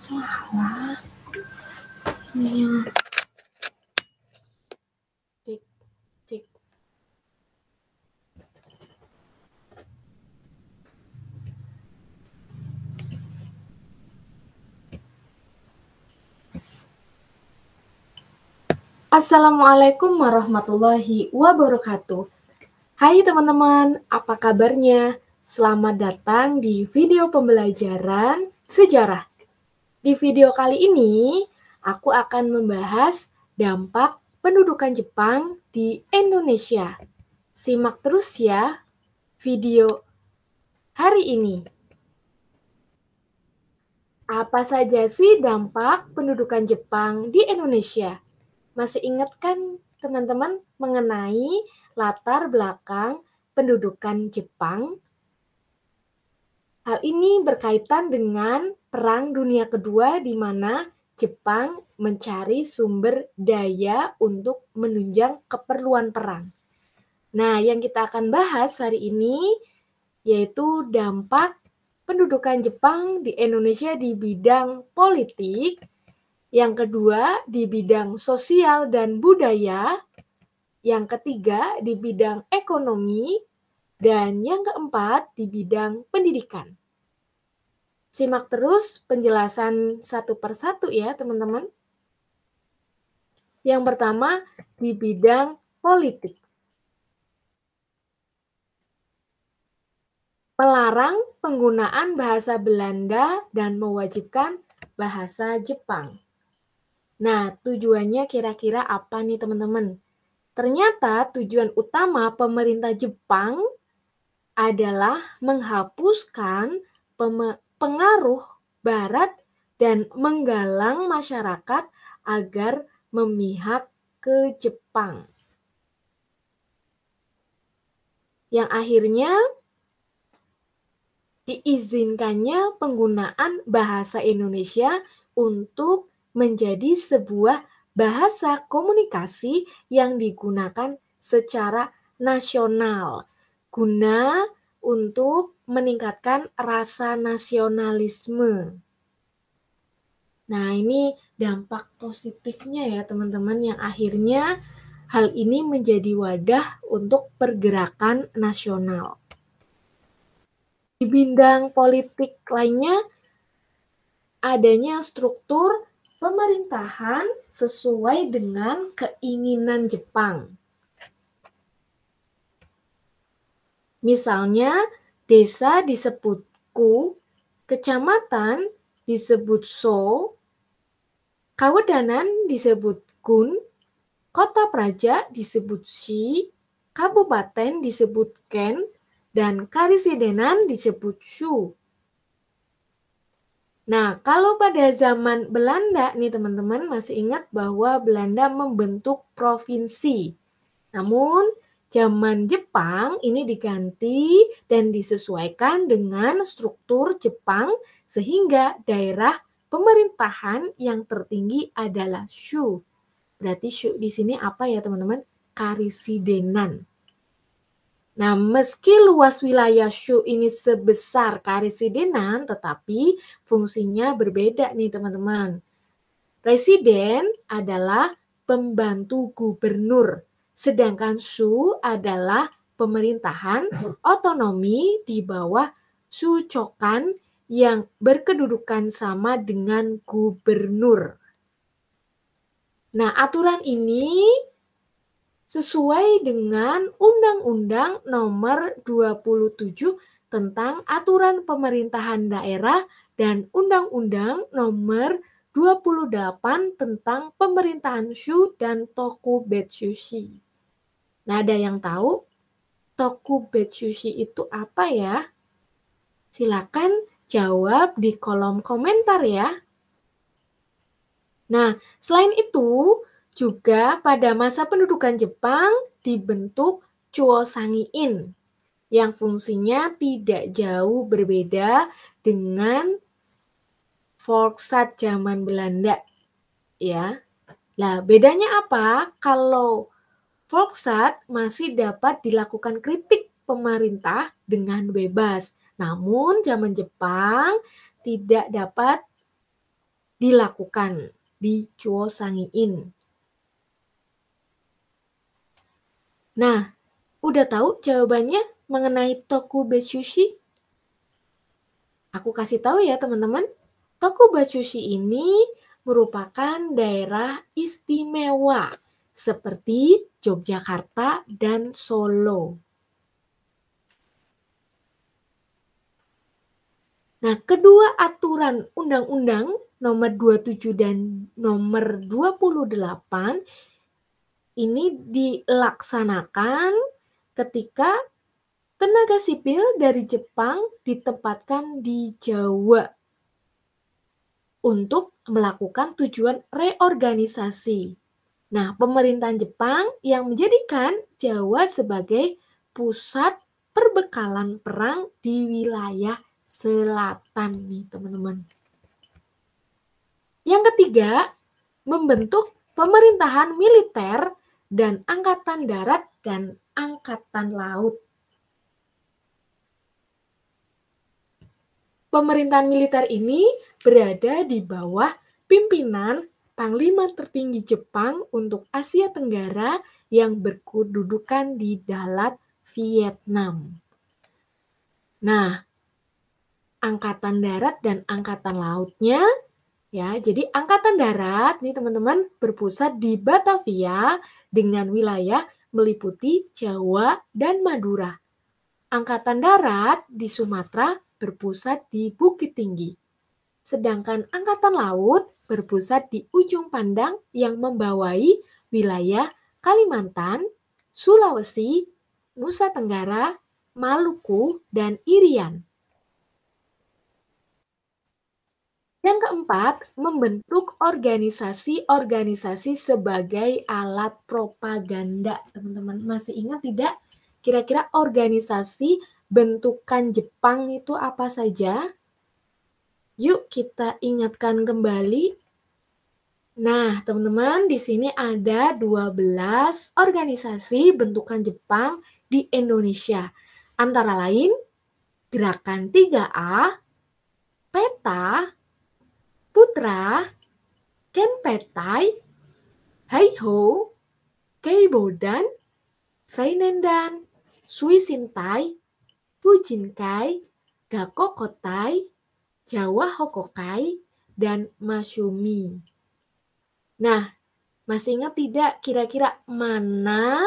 Walah. Iya. Cek, cek. Assalamualaikum warahmatullahi wabarakatuh. Hai teman-teman, apa kabarnya? Selamat datang di video pembelajaran sejarah. Di video kali ini, aku akan membahas dampak pendudukan Jepang di Indonesia. Simak terus ya video hari ini. Apa saja sih dampak pendudukan Jepang di Indonesia? Masih ingat kan teman-teman mengenai latar belakang pendudukan Jepang? Hal ini berkaitan dengan Perang Dunia Kedua di mana Jepang mencari sumber daya untuk menunjang keperluan perang. Nah, yang kita akan bahas hari ini yaitu dampak pendudukan Jepang di Indonesia di bidang politik, yang kedua di bidang sosial dan budaya, yang ketiga di bidang ekonomi, dan yang keempat di bidang pendidikan. Simak terus penjelasan satu persatu ya teman-teman. Yang pertama di bidang politik. Melarang penggunaan bahasa Belanda dan mewajibkan bahasa Jepang. Nah, tujuannya kira-kira apa nih teman-teman? Ternyata tujuan utama pemerintah Jepang adalah menghapuskan pengaruh Barat dan menggalang masyarakat agar memihak ke Jepang. Yang akhirnya diizinkannya penggunaan bahasa Indonesia untuk menjadi sebuah bahasa komunikasi yang digunakan secara nasional guna untuk meningkatkan rasa nasionalisme. Nah, ini dampak positifnya ya teman-teman, yang akhirnya hal ini menjadi wadah untuk pergerakan nasional. Di bidang politik lainnya, adanya struktur pemerintahan sesuai dengan keinginan Jepang. Misalnya, desa disebut ku, kecamatan disebut so, kawedanan disebut gun, kota praja disebut shi, kabupaten disebut ken, dan karisidenan disebut shu. Nah, kalau pada zaman Belanda nih teman-teman masih ingat bahwa Belanda membentuk provinsi. Namun, zaman Jepang ini diganti dan disesuaikan dengan struktur Jepang sehingga daerah pemerintahan yang tertinggi adalah shu. Berarti shu di sini apa ya teman-teman? Karisidenan. Nah, meski luas wilayah shu ini sebesar karisidenan, tetapi fungsinya berbeda nih teman-teman. Presiden adalah pembantu gubernur, sedangkan shu adalah pemerintahan otonomi di bawah sucokan yang berkedudukan sama dengan gubernur. Nah, aturan ini sesuai dengan Undang-Undang Nomor 27 tentang Aturan Pemerintahan Daerah dan Undang-Undang Nomor 28 tentang Pemerintahan Shu dan Tokubetsushi. Nah, ada yang tahu Tokubetsushi itu apa ya? Silakan jawab di kolom komentar ya. Nah, selain itu, juga pada masa pendudukan Jepang dibentuk Chuosangi-in yang fungsinya tidak jauh berbeda dengan Volksat zaman Belanda ya. Nah, bedanya apa? Kalau Volksat masih dapat dilakukan kritik pemerintah dengan bebas. Namun zaman Jepang tidak dapat dilakukan di Chuosangi-in. Nah, udah tahu jawabannya mengenai Tokubetsushi? Aku kasih tahu ya teman-teman. Tokubetsushi ini merupakan daerah istimewa seperti Yogyakarta dan Solo. Nah, kedua aturan undang-undang nomor 27 dan nomor 28 ini dilaksanakan ketika tenaga sipil dari Jepang ditempatkan di Jawa untuk melakukan tujuan reorganisasi. Nah, pemerintahan Jepang yang menjadikan Jawa sebagai pusat perbekalan perang di wilayah selatan nih, teman-teman. Yang ketiga, membentuk pemerintahan militer dan angkatan darat dan angkatan laut. Pemerintahan militer ini berada di bawah pimpinan Panglima tertinggi Jepang untuk Asia Tenggara yang berkedudukan di Dalat, Vietnam. Nah, angkatan darat dan angkatan lautnya ya, jadi angkatan darat nih teman-teman berpusat di Batavia dengan wilayah meliputi Jawa dan Madura. Angkatan darat di Sumatera berpusat di Bukit Tinggi. Sedangkan angkatan laut berpusat di ujung pandang yang membawai wilayah Kalimantan, Sulawesi, Nusa Tenggara, Maluku, dan Irian. Yang keempat, membentuk organisasi-organisasi sebagai alat propaganda. Teman-teman masih ingat tidak? Kira-kira organisasi bentukan Jepang itu apa saja? Yuk kita ingatkan kembali. Nah, teman-teman, di sini ada 12 organisasi bentukan Jepang di Indonesia. Antara lain, Gerakan 3A, PETA, Putra, Kenpetai, Heiho, Keibodan, Sainendan, Suisintai, Fujinkai, Gakokotai, Jawa Hokokai, dan Masumi. Nah, masih ingat tidak kira-kira mana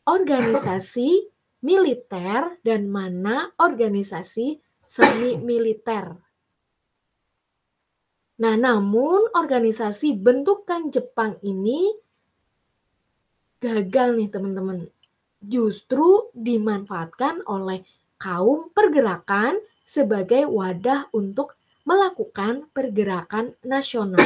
organisasi militer dan mana organisasi semi militer? Nah, namun organisasi bentukan Jepang ini gagal nih teman-teman. Justru dimanfaatkan oleh kaum pergerakan sebagai wadah untuk melakukan pergerakan nasional.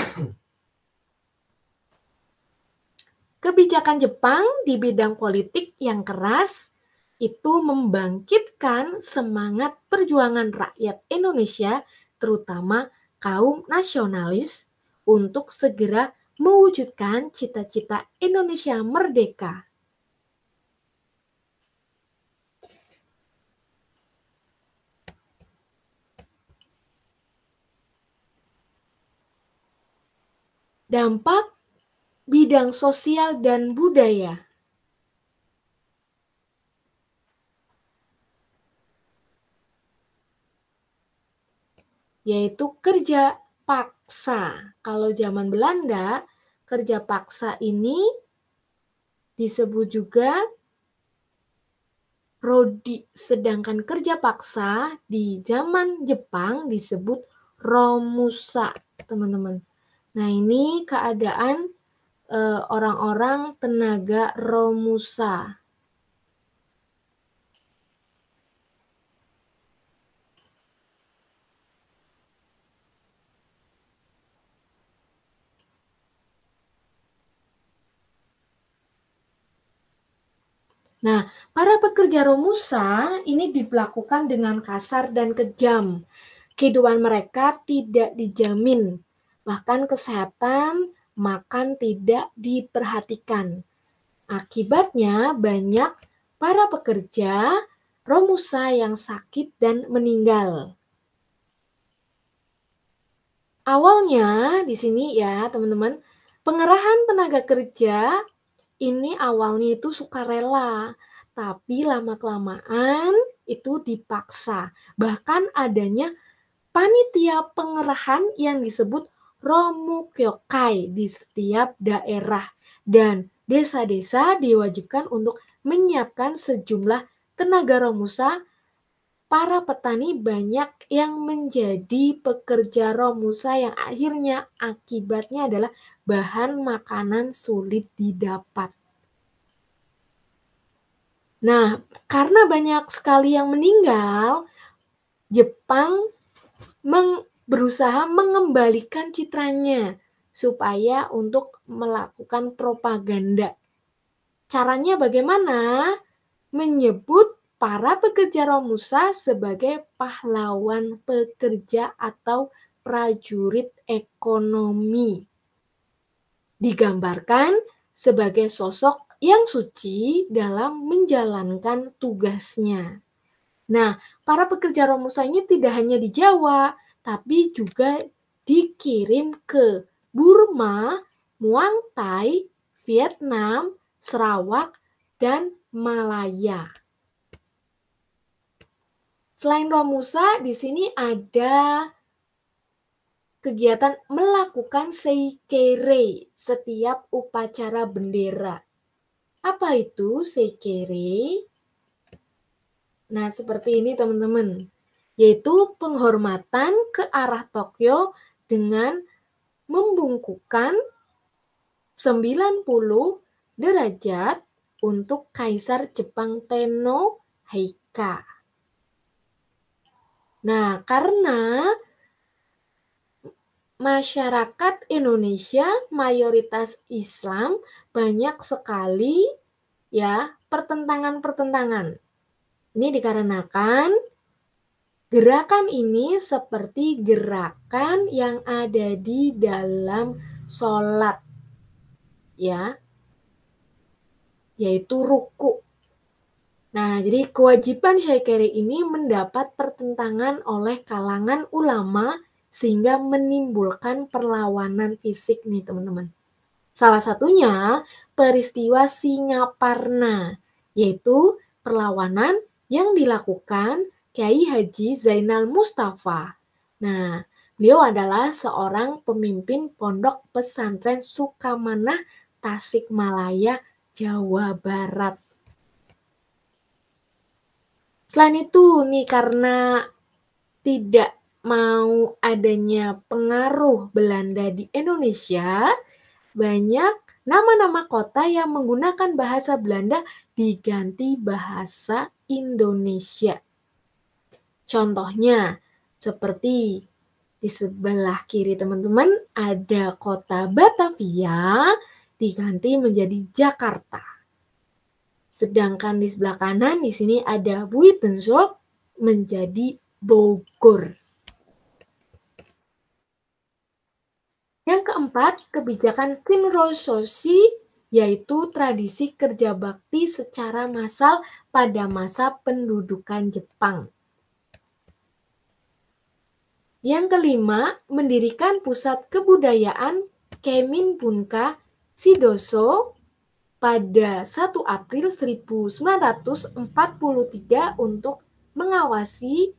Kebijakan Jepang di bidang politik yang keras itu membangkitkan semangat perjuangan rakyat Indonesia, terutama kaum nasionalis, untuk segera mewujudkan cita-cita Indonesia merdeka. Dampak bidang sosial dan budaya. Yaitu kerja paksa. Kalau zaman Belanda, kerja paksa ini disebut juga rodi, sedangkan kerja paksa di zaman Jepang disebut romusa, teman-teman. Nah, ini keadaan orang-orang tenaga romusa. Nah, para pekerja romusa ini diperlakukan dengan kasar dan kejam. Kehidupan mereka tidak dijamin, bahkan kesehatan makan tidak diperhatikan. Akibatnya banyak para pekerja romusa yang sakit dan meninggal. Awalnya di sini ya teman-teman, pengerahan tenaga kerja ini awalnya itu sukarela, tapi lama-kelamaan itu dipaksa. Bahkan adanya panitia pengerahan yang disebut Romukyokai di setiap daerah dan desa-desa diwajibkan untuk menyiapkan sejumlah tenaga romusa. Para petani banyak yang menjadi pekerja romusa yang akhirnya akibatnya adalah bahan makanan sulit didapat. Nah, karena banyak sekali yang meninggal, Jepang berusaha mengembalikan citranya supaya untuk melakukan propaganda. Caranya bagaimana? Menyebut para pekerja romusa sebagai pahlawan pekerja atau prajurit ekonomi. Digambarkan sebagai sosok yang suci dalam menjalankan tugasnya. Nah, para pekerja romusa ini tidak hanya di Jawa, tapi juga dikirim ke Burma, Muang Thai, Vietnam, Sarawak, dan Malaya. Selain romusa, di sini ada kegiatan melakukan seikere setiap upacara bendera. Apa itu seikere? Nah, seperti ini teman-teman, yaitu penghormatan ke arah Tokyo dengan membungkukkan 90 derajat untuk Kaisar Jepang Tenno Heika. Nah, karena masyarakat Indonesia mayoritas Islam, banyak sekali ya pertentangan-pertentangan. Ini dikarenakan gerakan ini seperti gerakan yang ada di dalam sholat, ya, yaitu ruku. Nah, jadi kewajiban syekere ini mendapat pertentangan oleh kalangan ulama sehingga menimbulkan perlawanan fisik nih teman-teman. Salah satunya peristiwa Singaparna, yaitu perlawanan yang dilakukan Kiai Haji Zainal Mustafa. Nah, beliau adalah seorang pemimpin pondok pesantren Sukamanah, Tasikmalaya, Jawa Barat. Selain itu nih, karena tidak mau adanya pengaruh Belanda di Indonesia, banyak nama-nama kota yang menggunakan bahasa Belanda diganti bahasa Indonesia. Contohnya, seperti di sebelah kiri teman-teman ada kota Batavia diganti menjadi Jakarta. Sedangkan di sebelah kanan di sini ada Buitenzorg menjadi Bogor. Yang keempat, kebijakan Kinrososhi, yaitu tradisi kerja bakti secara massal pada masa pendudukan Jepang. Yang kelima, mendirikan pusat kebudayaan Kemin Bunka Sidoso pada 1 April 1943 untuk mengawasi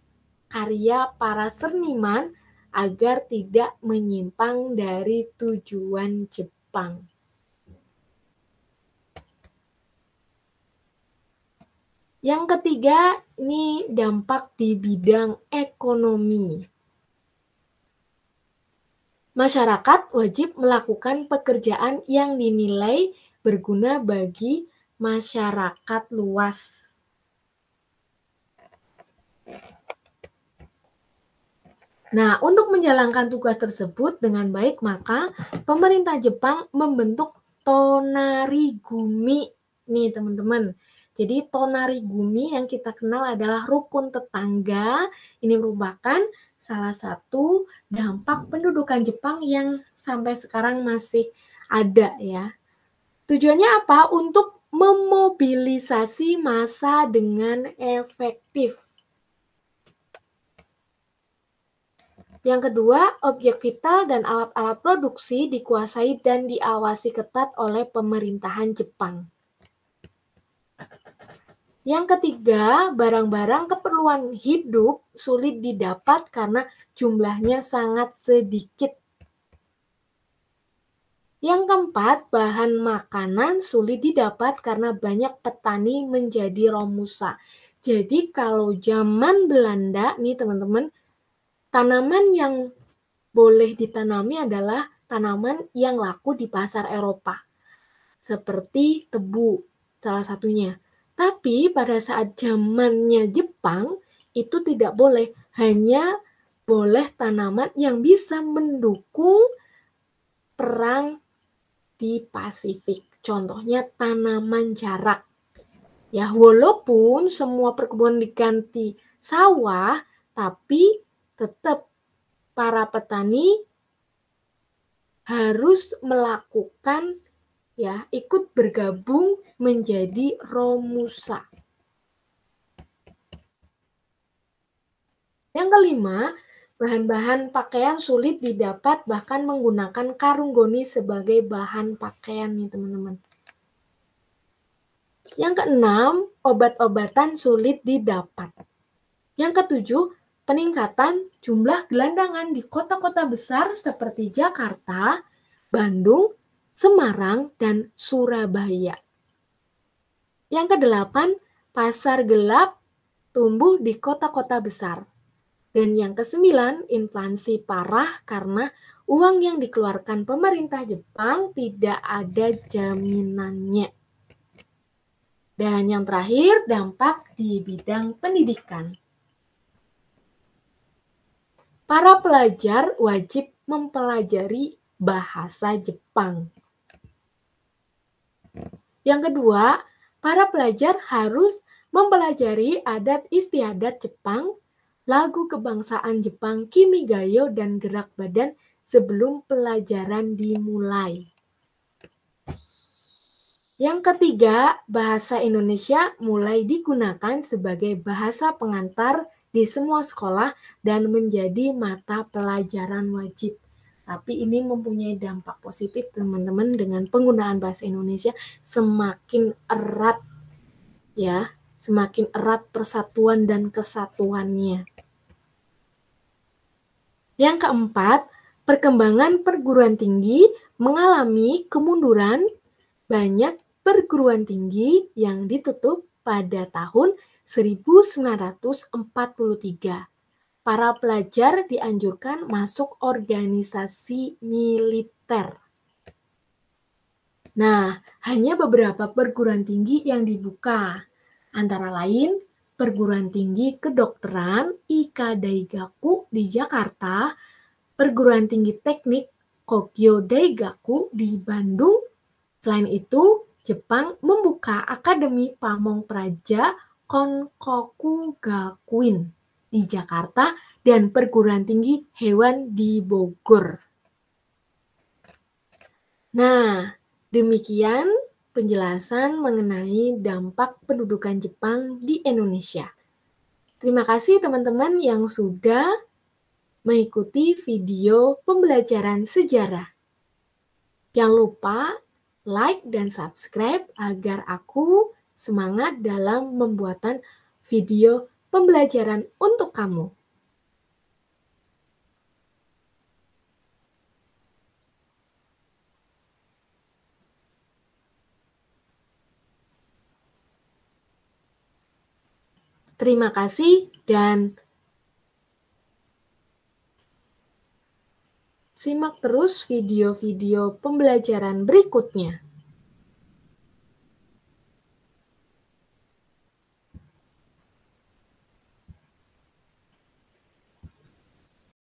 karya para seniman agar tidak menyimpang dari tujuan Jepang. Yang ketiga, ini dampak di bidang ekonomi. Masyarakat wajib melakukan pekerjaan yang dinilai berguna bagi masyarakat luas. Nah, untuk menjalankan tugas tersebut dengan baik, maka pemerintah Jepang membentuk Tonarigumi. Nih teman-teman, jadi Tonarigumi yang kita kenal adalah rukun tetangga. Ini merupakan salah satu dampak pendudukan Jepang yang sampai sekarang masih ada ya. Tujuannya apa? Untuk memobilisasi massa dengan efektif. Yang kedua, objek vital dan alat-alat produksi dikuasai dan diawasi ketat oleh pemerintahan Jepang. Yang ketiga, barang-barang keperluan hidup sulit didapat karena jumlahnya sangat sedikit. Yang keempat, bahan makanan sulit didapat karena banyak petani menjadi romusa. Jadi kalau zaman Belanda nih teman-teman, tanaman yang boleh ditanami adalah tanaman yang laku di pasar Eropa. Seperti tebu, salah satunya. Tapi pada saat zamannya Jepang, itu tidak boleh. Hanya boleh tanaman yang bisa mendukung perang di Pasifik. Contohnya tanaman jarak. Ya, walaupun semua perkebunan diganti sawah, tapi tetap para petani harus melakukan ikut bergabung menjadi romusa. Yang kelima, bahan-bahan pakaian sulit didapat bahkan menggunakan karung goni sebagai bahan pakaian nih teman-teman. Yang keenam, obat-obatan sulit didapat. Yang ketujuh, peningkatan jumlah gelandangan di kota-kota besar seperti Jakarta, Bandung, Semarang, dan Surabaya. Yang kedelapan, pasar gelap tumbuh di kota-kota besar. Dan yang kesembilan, inflasi parah karena uang yang dikeluarkan pemerintah Jepang tidak ada jaminannya. Dan yang terakhir, dampak di bidang pendidikan. Para pelajar wajib mempelajari bahasa Jepang. Yang kedua, para pelajar harus mempelajari adat istiadat Jepang, lagu kebangsaan Jepang, Kimigayo, dan gerak badan sebelum pelajaran dimulai. Yang ketiga, bahasa Indonesia mulai digunakan sebagai bahasa pengantar di semua sekolah dan menjadi mata pelajaran wajib. Tapi ini mempunyai dampak positif teman-teman, dengan penggunaan bahasa Indonesia semakin erat semakin erat persatuan dan kesatuannya. Yang keempat, perkembangan perguruan tinggi mengalami kemunduran. Banyak perguruan tinggi yang ditutup pada tahun 1943. Para pelajar dianjurkan masuk organisasi militer. Nah, hanya beberapa perguruan tinggi yang dibuka, antara lain Perguruan Tinggi Kedokteran Ika Daigaku di Jakarta, Perguruan Tinggi Teknik Kogyo Daigaku di Bandung. Selain itu, Jepang membuka Akademi Pamong Praja Konkoku Gakuin di Jakarta dan Perguruan Tinggi Hewan di Bogor. Nah, demikian penjelasan mengenai dampak pendudukan Jepang di Indonesia. Terima kasih teman-teman yang sudah mengikuti video pembelajaran sejarah. Jangan lupa like dan subscribe agar aku semangat dalam pembuatan video pembelajaran untuk kamu. Terima kasih dan simak terus video-video pembelajaran berikutnya.